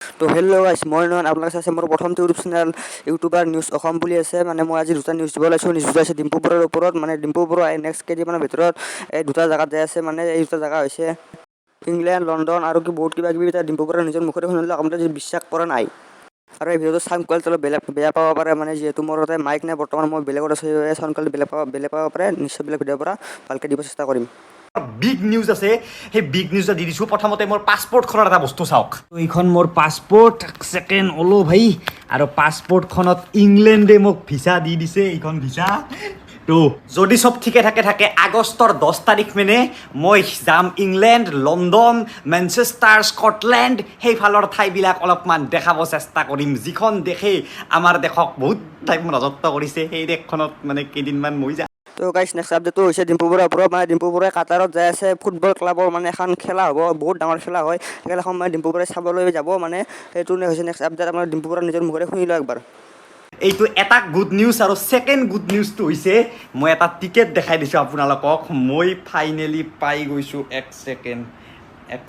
তো হেল্ল' গাইছ মই নহয় আপোনালোকে চাইছে মোৰ প্ৰথম YouTube channel YouTuber news Assam বুলি আছে মানে মই আজি দুটা নিউজ দিব ওলাইছোঁ নিউজ দুটা আছে ডিম্পু বৰুৱাৰ ওপৰত মানে ডিম্পু বৰুৱা নেক্সট কেইদিনমানৰ ভিতৰত এই দুটা জেগাত যাই আছে মানে এই দুটা জেগা হৈছে ইংলেণ্ড লণ্ডন আৰু কি বহুত কিবা কিবি ডিম্পু বৰুৱা নিজৰ মুখতে শুনিলে আপোনালোকে যদি বিশ্বাস কৰা নাই আৰু এই ভিডিঅ'টো চাউণ্ড কোৱালিটি অলপ বেয়া পাব পাৰে মানে যিহেতু মোৰ তাতে মাইক নাই বৰ্তমান মই বেলেগত আছোঁ চাউণ্ড কোৱালিটি বেলেগ পাব পাৰে নিশ্চয় বেলেগ ভিডিঅ'ৰ পৰা ভালকৈ দিব চেষ্টা কৰিম বিগ নিউজ আছে সেই বিগ নিউজ দি দিছোঁ প্ৰথমতে মোৰ পাছপৰ্টখনৰ এটা বস্তু চাওক এইখন মোৰ পাছপৰ্ট ছেকেণ্ড ওলো ভাই আৰু পাছপৰ্টখনত ইংলেণ্ডে মোক ভিছা দি দিছে এইখন ভিছা তো যদি চব ঠিকে থাকে আগষ্টৰ 10 তাৰিখ মানে মই যাম ইংলেণ্ড লণ্ডন মেনচেষ্টাৰ স্কটলেণ্ড সেইফালৰ ঠাইবিলাক অলপমান দেখাব চেষ্টা কৰিম যিখন দেশে আমাৰ দেশক বহুত টাইম ৰাজত্ব কৰিছে সেই দেশখনত মানে কেইদিনমান মই যাম তো গাইছ নেক্সট আপডেটটো হৈছে ডিম্পু বৰুৱাৰ ওপৰত মানে ডিম্পু বৰুৱাই কাটাৰত যাই আছে ফুটবল ক্লাবৰ মানে এখন খেলা হ'ব বহুত ডাঙৰ খেলা হয় সেই খেলাখন মানে ডিম্পু বৰুৱাই চাবলৈ যাব মানে সেইটো হৈছে নেক্সট আপডেট আপোনাৰ ডিম্পু বৰুৱা নিজৰ মুখেৰে শুনি লওক একবাৰ এইটো এটা গুড নিউজ আৰু ছেকেণ্ড গুড নিউজটো হৈছে মই এটা টিকেট দেখাই দিছোঁ আপোনালোকক মই ফাইনেলি পাই গৈছোঁ এক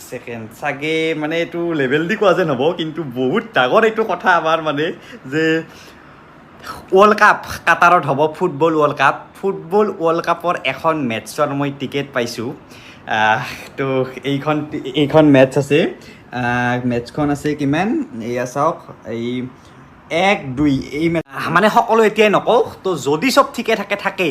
ছেকেণ্ড চাগে মানে এইটো লেভেল দি কোৱা যেন হ'ব কিন্তু বহুত ডাঙৰ এইটো কথা আমাৰ মানে যে ৱৰ্ল্ড কাপ কাটাৰত হ'ব ফুটবল ৱৰ্ল্ড কাপৰ এখন মেটছৰ মই টিকেট পাইছোঁ তো এইখন মেটছ আছে মেটছখন আছে কিমান এয়া চাওক এই 1-2 এই মানে সকলো এতিয়াই নকওঁ তো যদি চব ঠিকে থাকে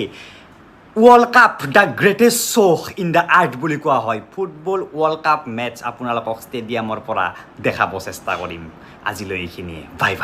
world cup the greatest show' in the earth বুলি কোৱা হয় ফুটবল ৱৰ্ল্ড কাপ মেটছ আপোনালোকক ষ্টেডিয়ামৰ পৰা দেখাব চেষ্টা কৰিম আজিলৈ এইখিনিয়ে বাই